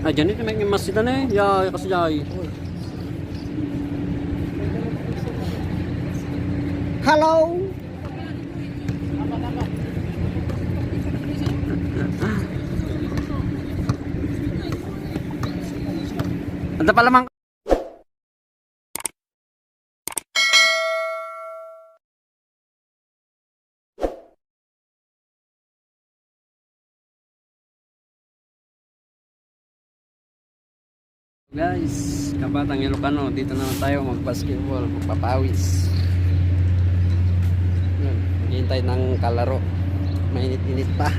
Ah, dyan ito may masjid na eh. Ya, kasi jay. Hello. Anda pala mang. Guys, Kabatang Ilocano, dito naman tayo mag-basketball, magpapawis. Yan, maghihintay ng kalaro. Mainit-init pa.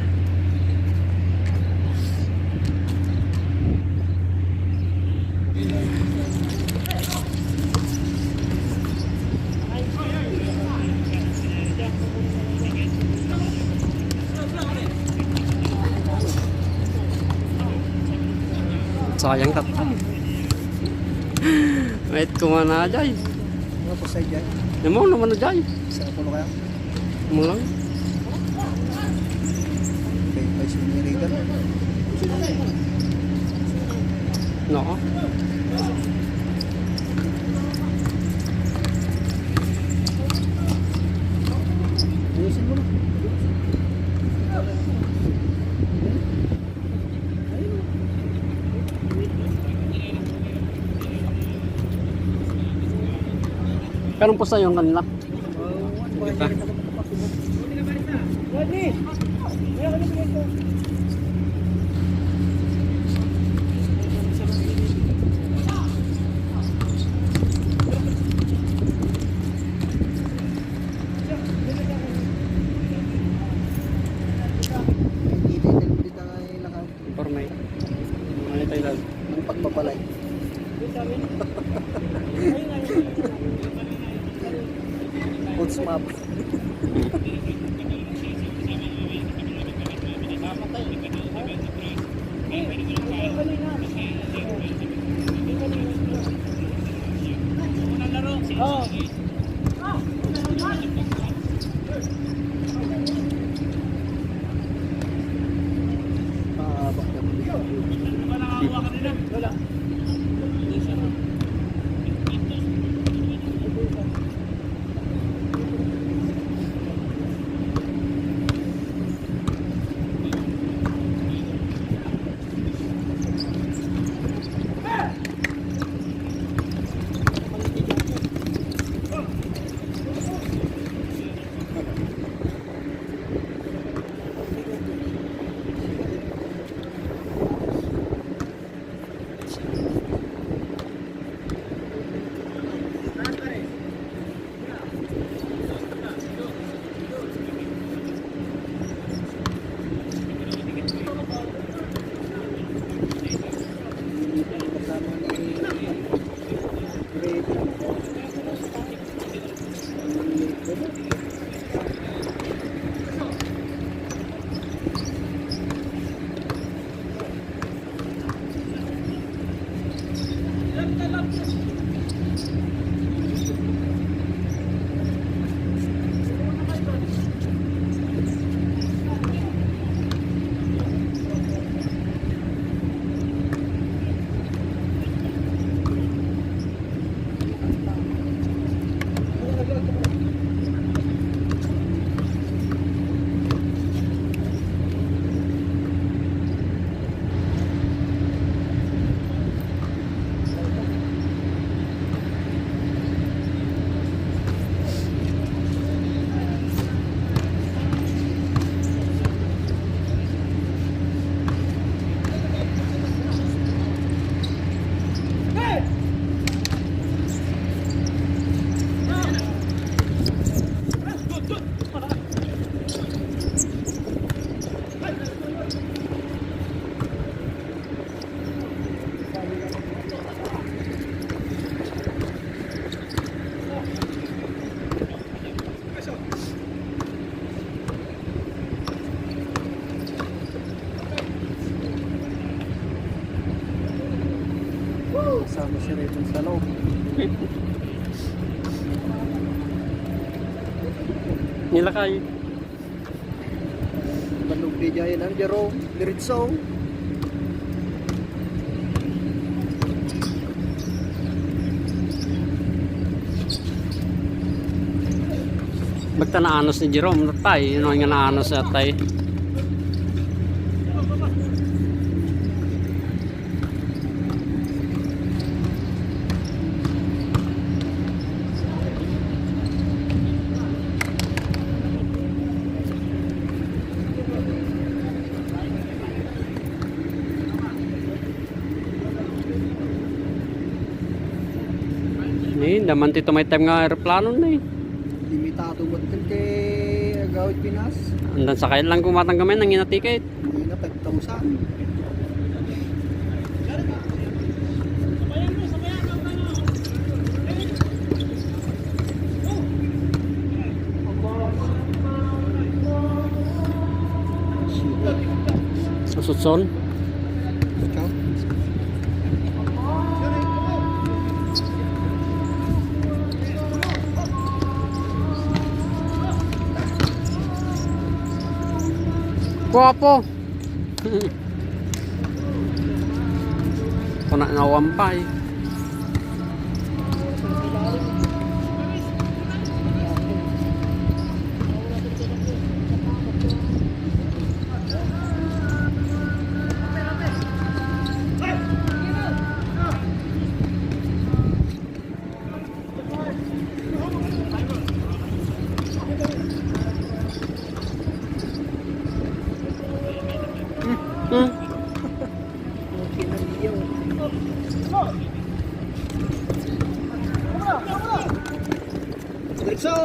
Sayang tatay. Wait, kumana aja. Ano po sa'yo dyan? Nemo naman na jay. Sa puno kaya? Mo lang. May sinirigan. No. Ayusin mo na. Kanong pusa yung kanila? Ito. Pormay. Ano tayo lang? Ang pagpapalay. Puts map. Oh. Kasama siya rito sa loob. Nilakay. Balog din Biyahe ng Jerome, Diritso. Bagta naanos ni Jerome na tay. Yun ang nga naanos sa tay. Daman tito may time nga aeroplano na eh. Limitado mo din kay Agawit Pinas. Andan sa kain lang kumatang kami nang inatiket. Hindi na 5,000. Susutson. Ciao. Guwapo. Kuna na wampay. Okay na niyo. Diretso!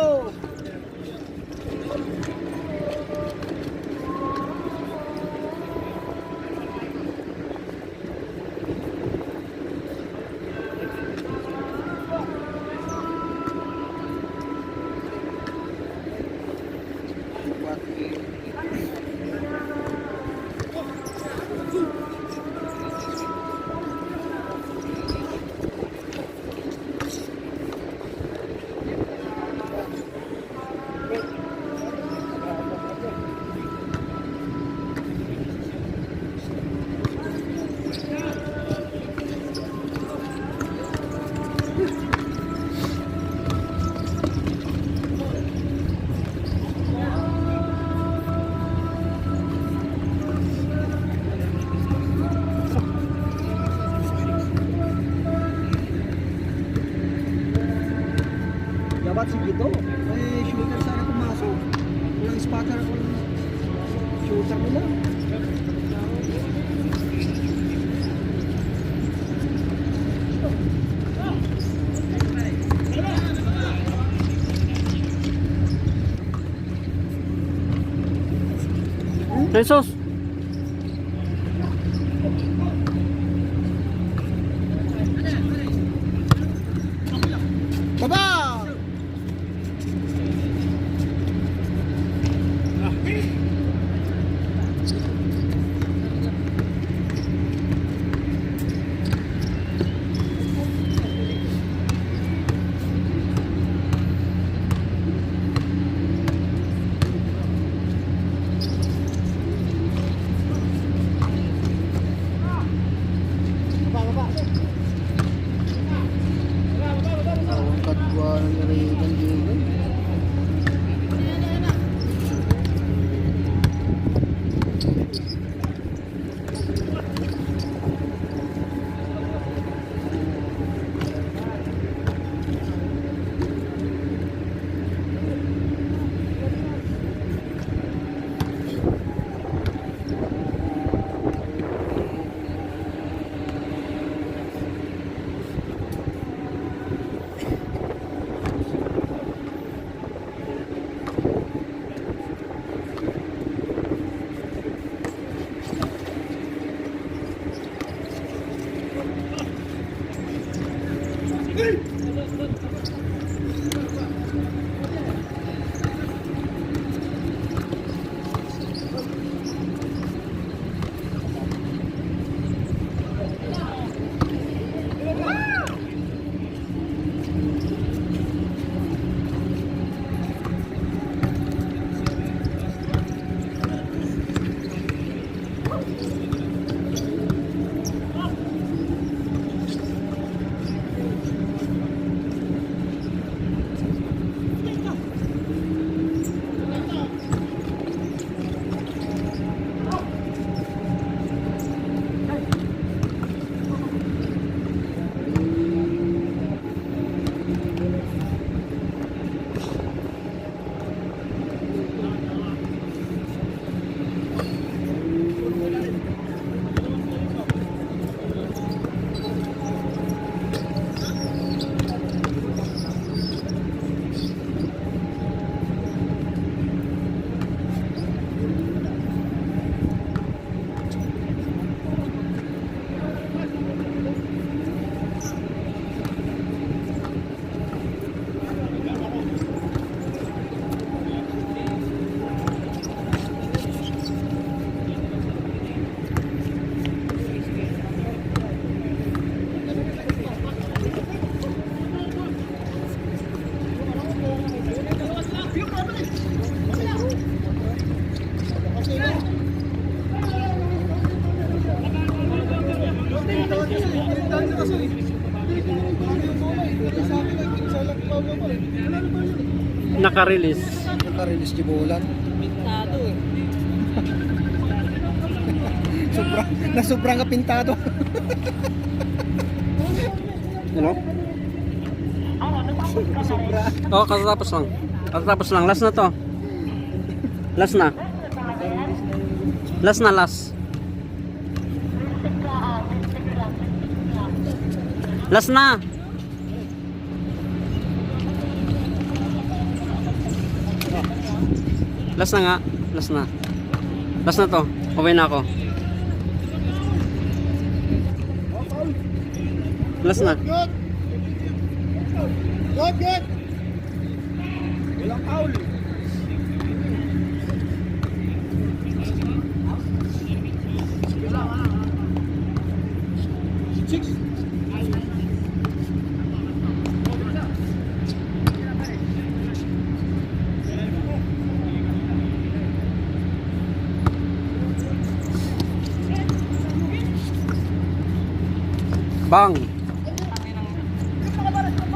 Dapat si Gito, may shooter sana pumasok. Walang spotter, walang shooter nila. Jesus. Baba! Ang katwa ng Reagan dito. Naka-release. Naka-release di bola. Pintado eh. Sobrang kapintado. Ano? Sobra. Oh, katatapos lang. Katatapos lang. Last na to. Last na. Last na, last. Last na. Last na nga. Last na. Last na to. Uwi na ako. Last na. Good. Good, good. Walang foul. Six. Bang. Barangga.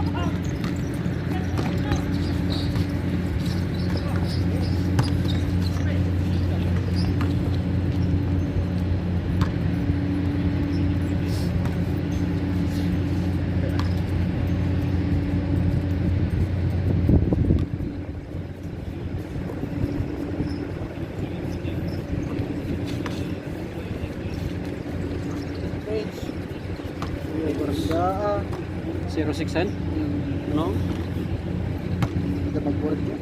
06 No? Ada pag-board ko.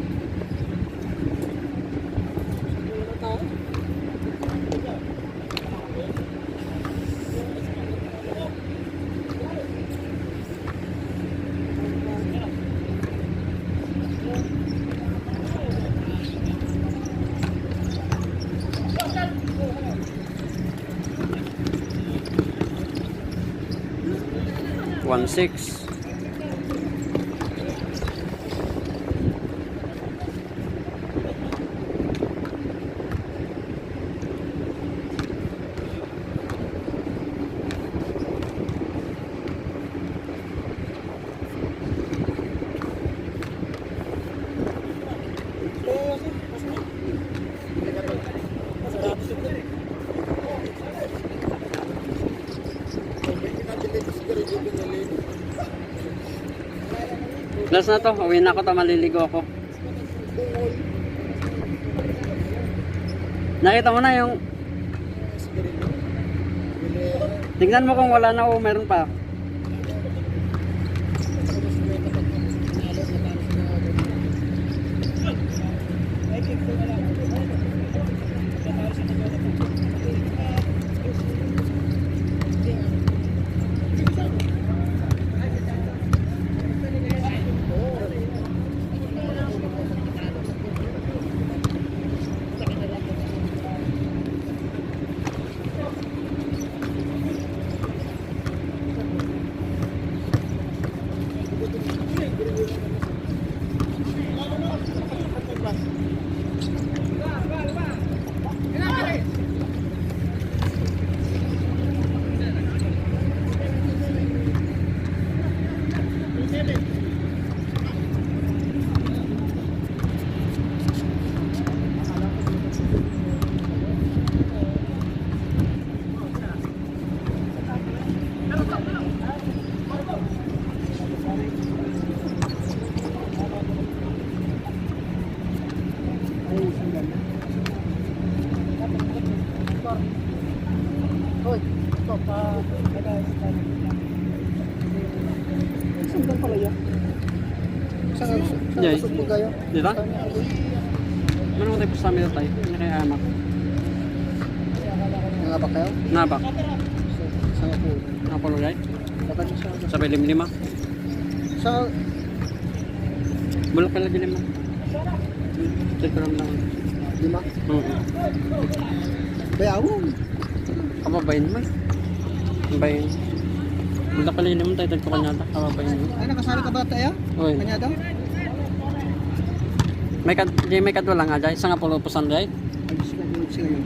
One six. Last na to, uwi na ako to, maliligo ako. Nakita mo na yung... Tingnan mo kung wala na o meron pa. Hoy, ito pa. Sandal pala yan. Saan Yay. kusog po kayo? Dito? Ano tayo po sa amin tayo? Ano kaya anak? Nangabak kayo? Nabak. Saan po? Napalugay? Dapat niyo siya. Sa lima. Sa... Bulak pala din lima. Check ko lang. 5? Oo. Bayawon. Kababayin mo. Bayin. Bulak pala lima tayo. Tagpo kanya ta. Kababayin mo. Ay, nakasali ka ba tayo? Uy. Kanya daw? May kadwa lang nga dyan. Isa nga pulo pusan dyan. Ay, gusto ko bulit siya yun.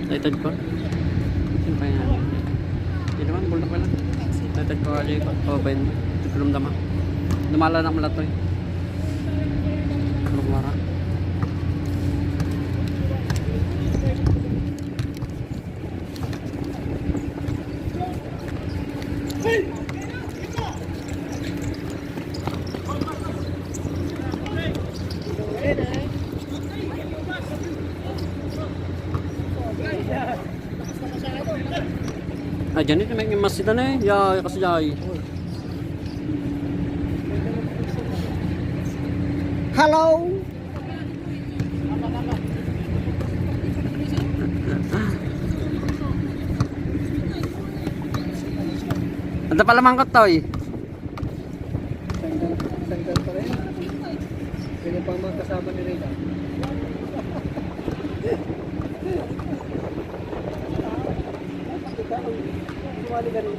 Tayo ko. Sino pa yan? Hindi naman. Bulak pala. Tayo ko dyan. Kababayin mo. Tulong dama. Dumala na mula to eh. Lumara. Ah, dyan ito may masita na eh. Ya, kasi jay. Hello! Ito pala mangkot to eh. Sandal pa rin. Ganyan pa ang mga kasama ni Rita. Sumali ka rin.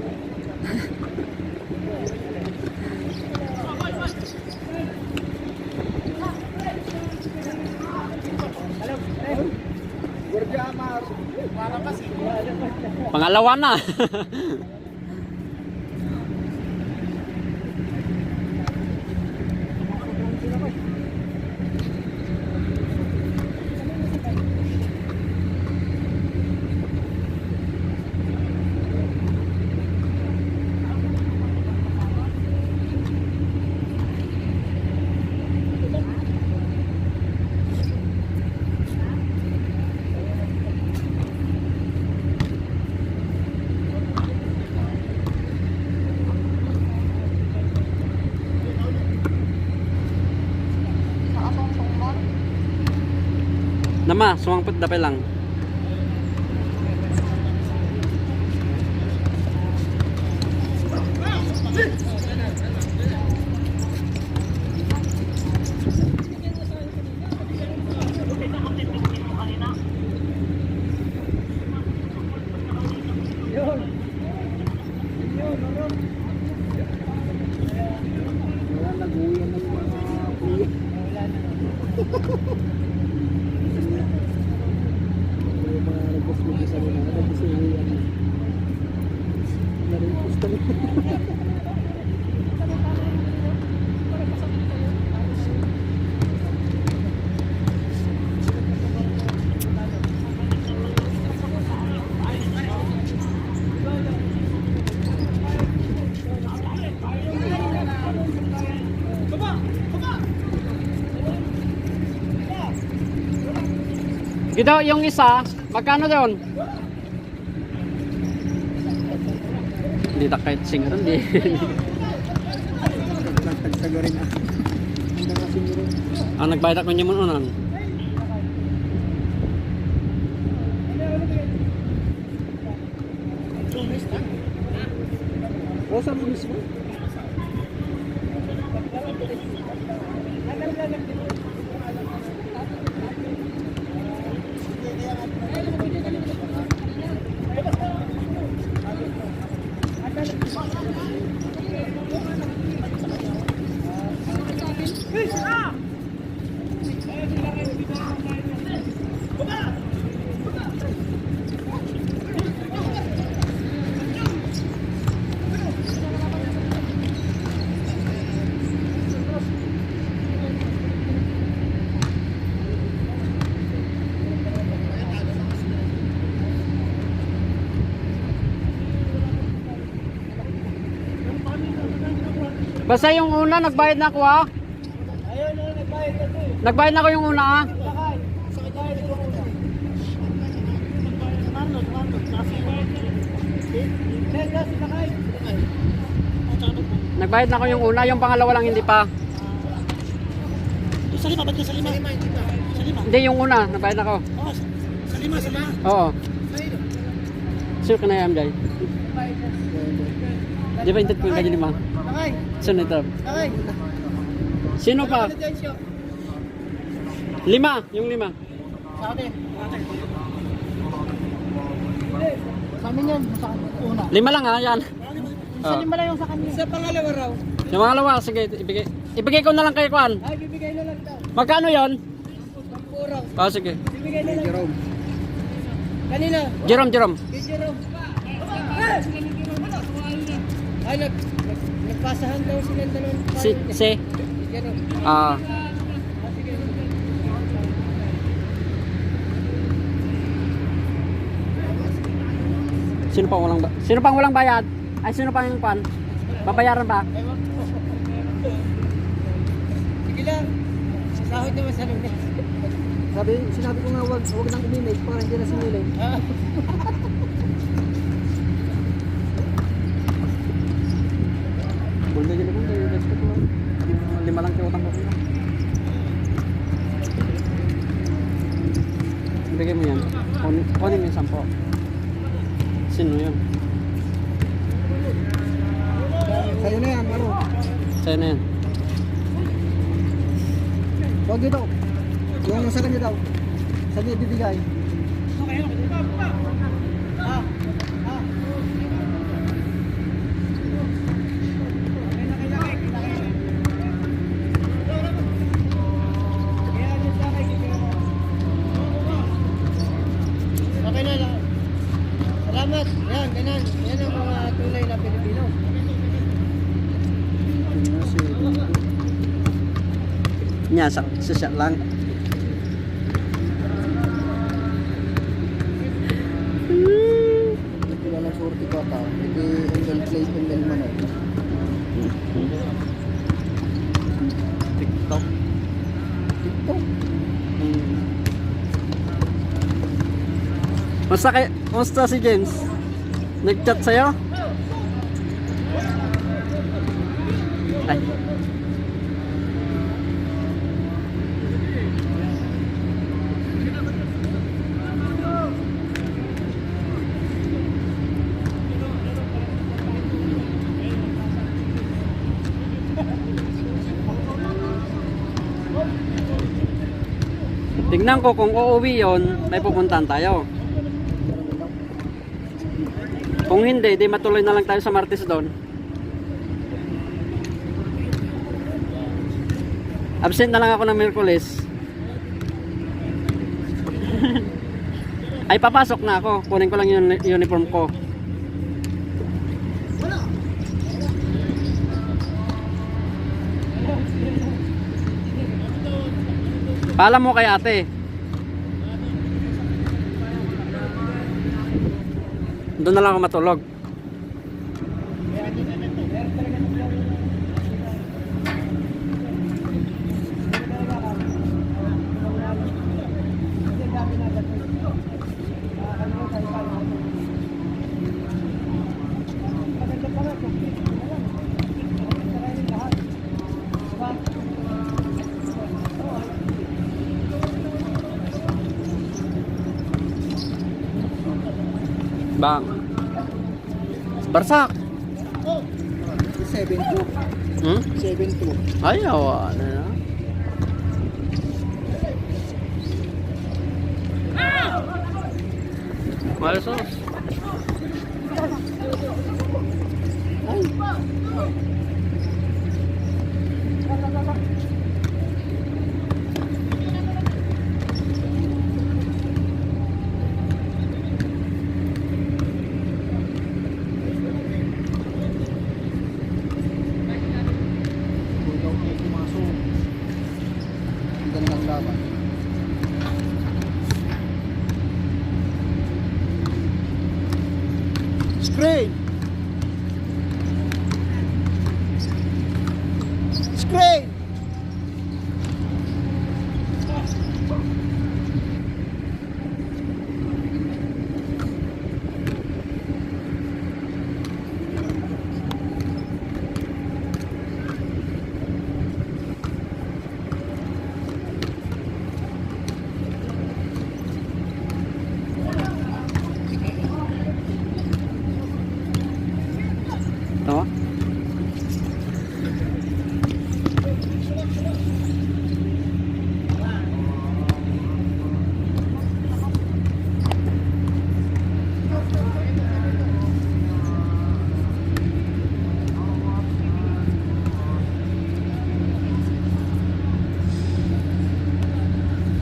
Gurjamar. Pangalawa na. Nama, sumangpot dapay lang. Yun. Wala, nag-uwian ng mga kuya. May mga nagpasbog sa mga nagpasuwian. Narimpos kami. Ito, yung isa, magkano doon? Hindi ta kahit singaron, di. Tagtaga rin ah. Ang mga sinuro. Ang nagbayad ako niya mo unan. Rosa mo mismo? Basta yung una, nagbayad na ako ha. Ayun, nagbayad na ito eh. Nagbayad na ako yung una ha. Sakay. Sakay ko una. Nagbayad na ako yung una, yung pangalawa lang hindi pa. Sa lima, ba't ka sa lima? Sa lima, hindi ba? Sa lima? Hindi, yung una, nagbayad na ako. Oo, sa lima, sa lima. Oo. Sa'yo. Sure ka na yan, Jay? Di ba intend ko yung ganyan lima? Okay. Sino ito? Okay. Sino pa? Lima, yung lima. Sa atin. Sa amin yan, sa una. Lima lang ha, yan. Sa lima lang yung sa kanya. Sa pangalawa raw. Yung pangalawa, sige, ibigay ko na lang kay Kwan. Ay, bibigay na lang daw. Magkano yon? Pagpuraw. Oh, sige. Bibigay na lang. Jerome. Kanina. Jerome. Kay Jerome. Ay, nagpasahan daw silang dalawang. Si. Jerome. Ah. Sino pang walang bayad? Ay, sino pang yung Kwan? Babayaran ba? Sige lang. Sahod naman sa lunes. Sinabi ko nga wag nang uminit para hindi na sinilin. Bulda gini ko, lima lang kaya utang ko. Ibigay mo yan. Kunin mo yung 10. Sino yun? Sa'yo na yan, ano? Sa'yo na yan. Huwag dito. Yung sa kanya daw. Sa kanya bibigay. Okay na lang. Salamat. Yan, ganyan. Yan ang mga tunay na Pilipino. Nya sa siya lang. Ito na lang surti ko ta. Ito ML plate, ML manok. TikTok. TikTok. Musta si James? Nag-chat sa'yo? Ay. Tignan ko kung uuwi yon, may pupuntahan tayo. Kung hindi, di matuloy na lang tayo sa Martes doon. Absent na lang ako ng Miyerkules. Ay, papasok na ako. Kunin ko lang yung uniform ko. Paalam mo kay ate. Doon na lang ako matulog. Bang. Barsak. 7-2. 7-2. Ay, awa na. Malsos. Screen! Screen!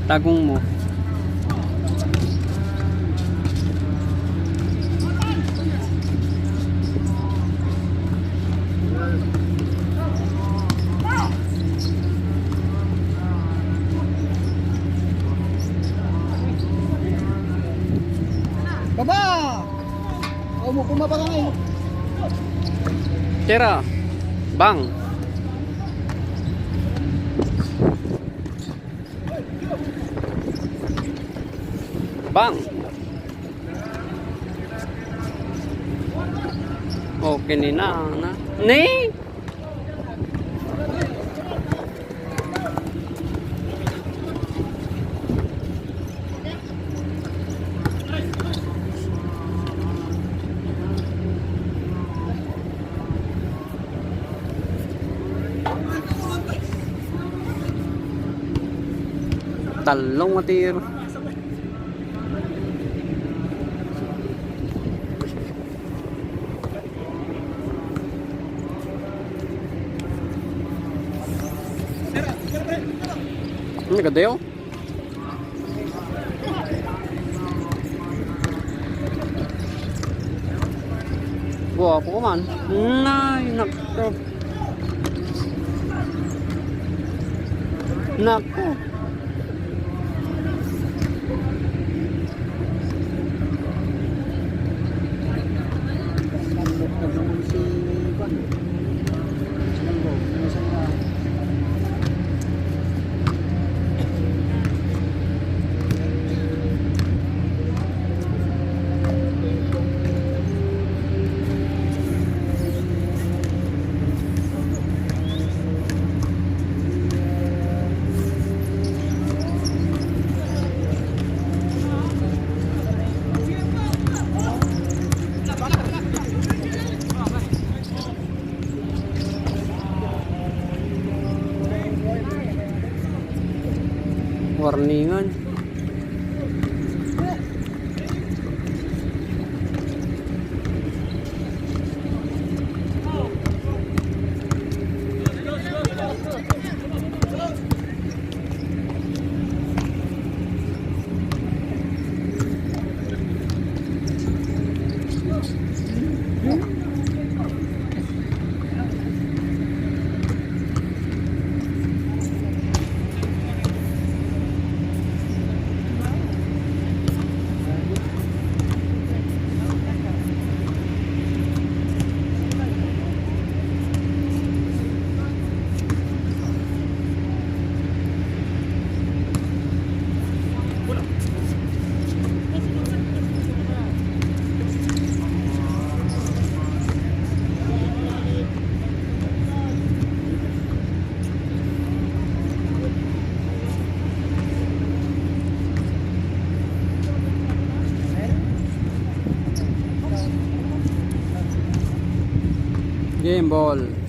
Tagong mo. Baba! Umupo pa ka ngayon. Tira. Bang. Bang. Okay ni na. Ni. Talong matir. Ini gede oh. Wah, aku man. Nah, nakto. Nako. Si Juan. Sanggo. Warningan. Game ball.